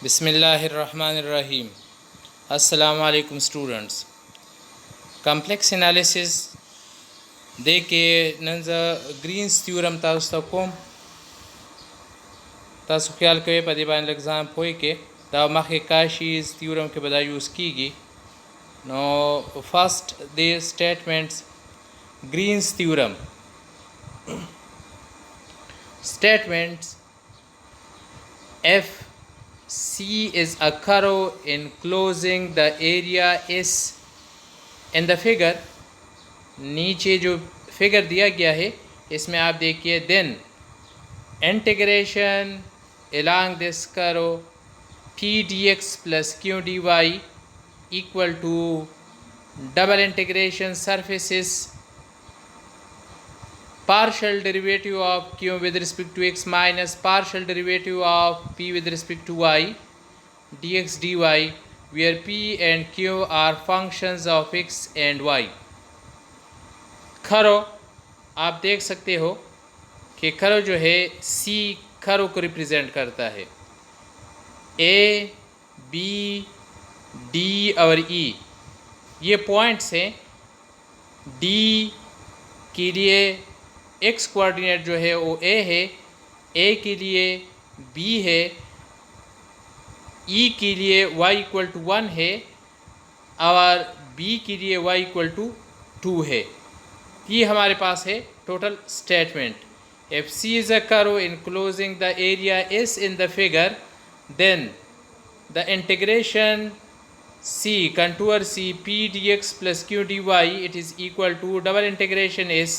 बिस्मिल्लाहिर्रहमानिर्रहीम। अस्सलाम वालेकुम स्टूडेंट्स। कॉम्प्लेक्स एनालिसिस देके नंजा ग्रीन्स थ्योरम तासु कोम तासु ख्याल कोई पदे बान एग्जाम होए के दा मखे काशीज थ्योरम के बदा यूज़ कीगी नो first the statements Green's theorem statements F C is a curve enclosing the area S in the figure। नीचे जो फिगर दिया गया है इसमें आप देखिए then integration along this curve p dx plus q dy equal to double integration surfaces partial derivative of q with respect to x minus partial derivative of p with respect to y dx dy where p and q are functions of x and y। खरो आप देख सकते हो कि खरो जो है c खरो को रिप्रेजेंट करता है। a b d और e ये पॉइंट्स हैं। d के लिए x कोऑर्डिनेट जो है वो a है, a के लिए b है, e के लिए y इक्वल टू 1 है और b के लिए y इक्वल टू 2 है। ये हमारे पास है total statement. If C is a curve enclosing the area S in the figure, then the integration C contour C p dx plus q dy it is equal to double integration S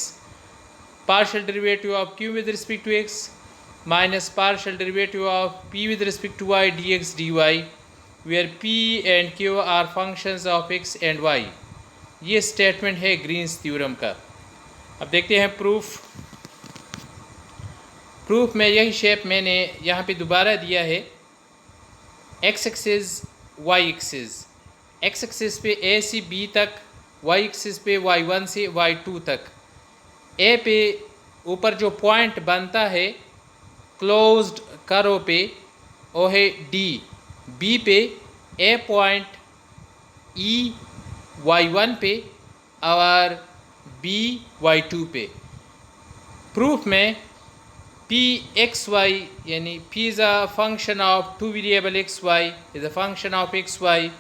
partial derivative of q with respect to x minus partial derivative of p with respect to y dx dy where p and q are functions of x and y। ये statement है Green's theorem का। अब देखते हैं proof में यही shape मैंने यहाँ पे दोबारा दिया है। X axis y axis, x axis पे ए से बी तक, वाई एक्सिस पे वाई 1 से वाई 2 तक। ए पे ऊपर जो पॉइंट बनता है क्लोज्ड कर्व पे वो है डी, बी पे ए पॉइंट ई वाई 1 पे और बी वाई 2 पे। प्रूफ में p x y यानी p is a function of two variable x y is a function of x y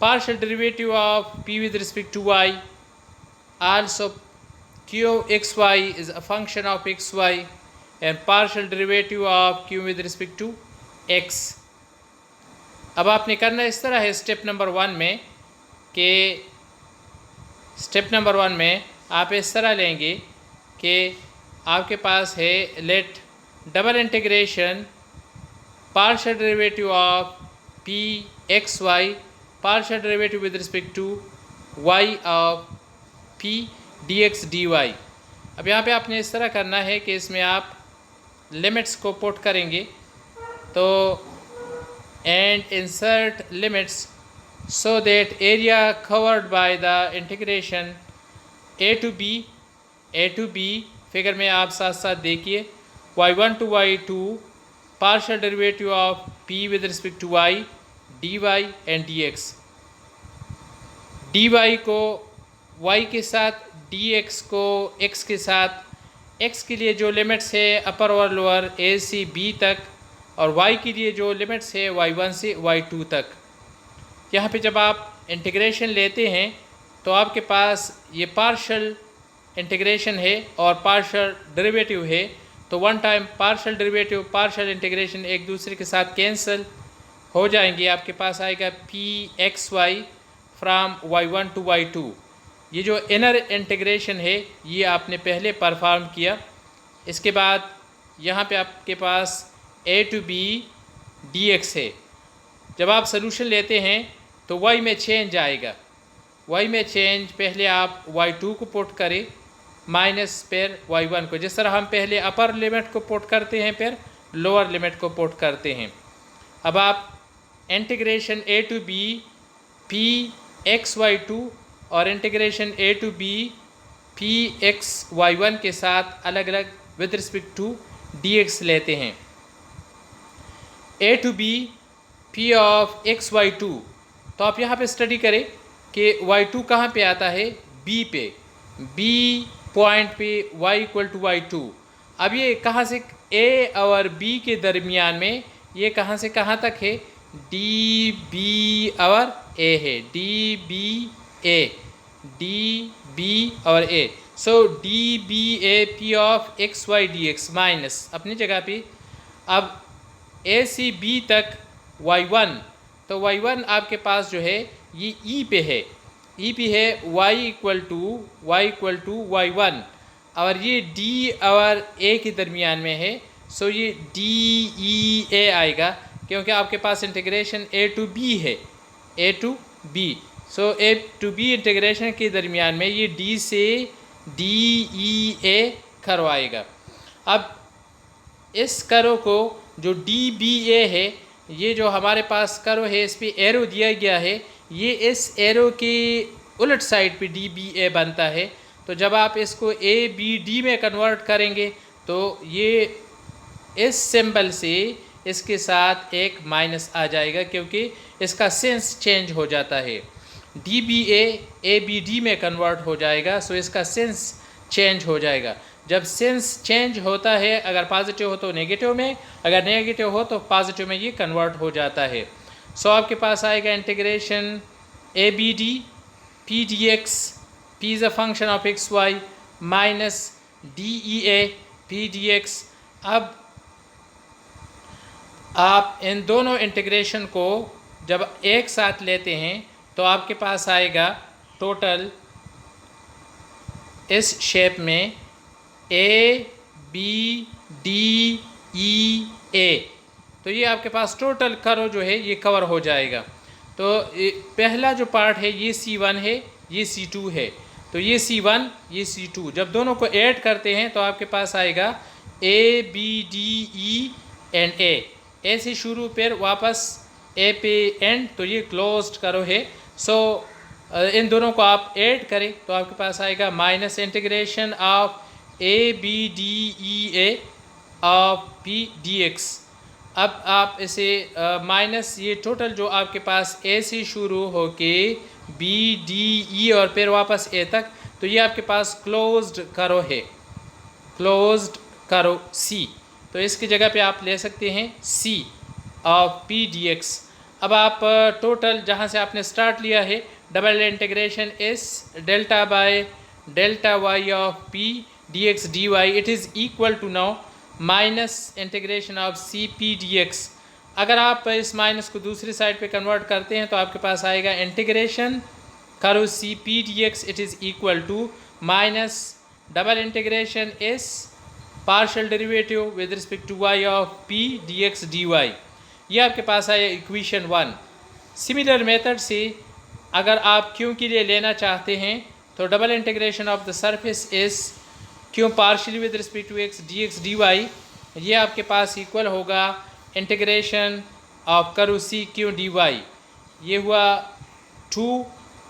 partial derivative of p with respect to y also q x y is a function of x y and partial derivative of q with respect to x। अब आपने करना इस तरह है step number 1 में कि step number 1 में आप इस तरह लेंगे कि आपके पास है let double integration partial derivative of p x y partial derivative with respect to Y of P D x D y. अब यहाँ पे आपने इस तरह करना है कि इसमें आप लिमिट्स को पुट करेंगे तो and insert limits so that area covered by the integration a to b figure में आप साथ साथ देखिए y1 to y2 partial derivative of p with respect to y dy and dx। dy को y के साथ, dx को x के साथ। x के लिए जो लिमिट्स है अपर और लोअर a से b तक और y के लिए जो लिमिट्स है y1 से y2 तक। यहाँ पे जब आप इंटीग्रेशन लेते हैं तो आपके पास ये पार्शियल इंटीग्रेशन है और पार्शियल डेरिवेटिव है तो one time partial derivative partial integration एक दूसरे के साथ कैंसिल हो जाएंगे। आपके पास आएगा p x y from y1 to y2। ये जो इनर इंटीग्रेशन है ये आपने पहले परफॉर्म किया। इसके बाद यहाँ पे आपके पास a टू b dx है। जब आप सोल्यूशन लेते हैं तो y में चेंज आएगा। y में चेंज पहले आप y2 को पुट करें माइनस फिर y1 को, जिस तरह हम पहले अपर लिमिट को पुट करते हैं फिर लोअर लिमिट को पुट करते हैं। अब आप integration a to b p x y2 और integration a to b p x y1 के साथ अलग अलग विद रिस्पेक्ट टू dx लेते हैं। a to b p of x y two, तो आप यहाँ पे स्टडी करें कि वाई टू कहाँ पे आता है, बी पे, बी पॉइंट पे y equal to y two. अब ये कहाँ से a और b के दरमियान में, ये कहाँ से कहाँ तक है, डी बी और a है, डी बी और a। So d b a p of x y D x minus अपनी जगह पे, अब ए सी बी तक y1, तो y1 आपके पास जो है ये e पे है, e पे है y इक्वल टू y1, और ये d और a के दरमियान में है, सो ये डी ई ए आएगा, क्योंकि आपके पास इंटीग्रेशन a टू b है, a to b, so a to b integration के दरमियान में ये d से डी ई ए करवाएगा। अब इस करो को जो डी बी ए है, ये जो हमारे पास करो है इस पे एरो दिया गया है, ये इस एरो के उलट साइड पे डी बी ए बनता है। तो जब आप इसको ए बी डी में कन्वर्ट करेंगे तो ये इस सिंबल से इसके साथ एक माइनस आ जाएगा, क्योंकि इसका सेंस चेंज हो जाता है, d b a B d में कन्वर्ट हो जाएगा, सो इसका सेंस चेंज हो जाएगा। जब सेंस चेंज होता है, अगर पॉजिटिव हो तो नेगेटिव में, अगर नेगेटिव हो तो पॉजिटिव में ये कन्वर्ट हो जाता है। सो आपके पास आएगा integration a B d p D x, p is a function of x y, minus d e a p D x. अब आप इन दोनों इंटीग्रेशन को जब एक साथ लेते हैं तो आपके पास आएगा टोटल इस शेप में ए बी डी ई ए, तो ये आपके पास टोटल करो जो है ये कवर हो जाएगा। तो पहला जो पार्ट है ये C1 है, ये C2 है, तो ये C1 ये C2, जब दोनों को ऐड करते हैं तो आपके पास आएगा A B D E and A से शुरू फिर वापस ए पे एंड, तो ये क्लोज्ड करो है। सो इन दोनों को आप ऐड करें तो आपके पास आएगा minus integration of a B D e a of P D x. अब आप इसे माइनस ये टोटल जो आपके पास ए से शुरू होके बी डी ई और फिर वापस ए तक, तो ये आपके पास क्लोज्ड करो है, क्लोज्ड करो सी, तो इसकी जगह पे आप ले सकते हैं c of P D x. अब आप टोटल जहाँ से आपने स्टार्ट लिया है, double integration s delta by delta y of P D x D y, it is equal to now minus integration of c P D x. अगर आप इस माइनस को दूसरी साइड पे कन्वर्ट करते हैं तो आपके पास आएगा इंटीग्रेशन करो C P D X, it is equal to minus double integration S partial derivative with respect to Y of P D x D Y. ये आपके पास आया इक्वेशन 1। सिमिलर मेथड से अगर आप क्यू के लिए लेना चाहते हैं तो double integration of the surface is Q partially with respect to x D Y, ये आपके पास इक्वल होगा इंटीग्रेशन ऑफ करो सी क्यू डी वाई, ये हुआ 2।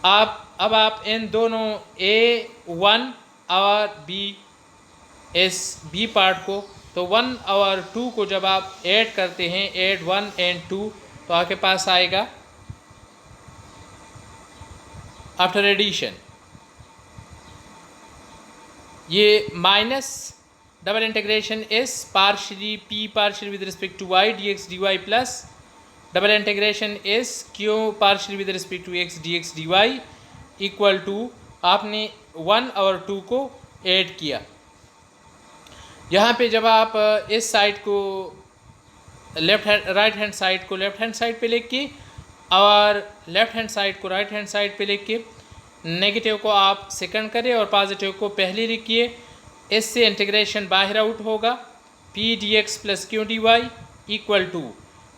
अब आप इन दोनों A1 और B, इस B पार्ट को, तो 1 और 2 को जब आप ऐड करते हैं, ऐड 1 एंड 2, तो आपके पास आएगा आफ्टर एडिशन ये minus double integration S partially P partial with respect to Y D x D Y plus double integration S Q partial with respect to x D Y equal to आपने 1 और 2 को add किया। यहाँ पे जब आप इस साइड को राइट हैंड साइड को लेफ़्ट हैंड साइड पे लिख के और लेफ़्ट हैंड साइड को राइट हैंड साइड पे लिख के नेगेटिव को आप सेकंड करें और पॉजिटिव को पहले लिखिए, इससे इंटीग्रेशन बाहर आउट होगा P D X plus Q D Y equal to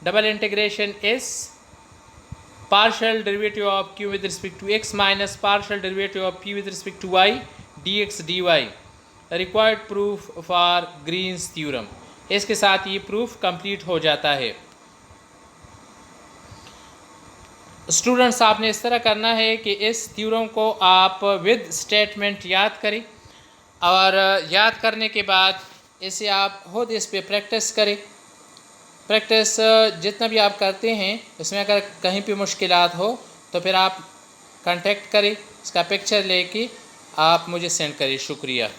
double integration S partial derivative of Q with respect to X minus partial derivative of P with respect to Y D x D Y. Required proof for Green's theorem, इसके साथ ये proof complete हो जाता है। Students, आपने इस तरह करना है कि इस थ्योरम को आप विद स्टेटमेंट याद करें और याद करने के बाद इसे आप खुद इस पे प्रैक्टिस करें प्रैक्टिस जितना भी आप करते हैं इसमें अगर कहीं पे मुश्किलात हो तो फिर आप कांटेक्ट करें, इसका पिक्चर लेके आप मुझे सेंड करें। शुक्रिया।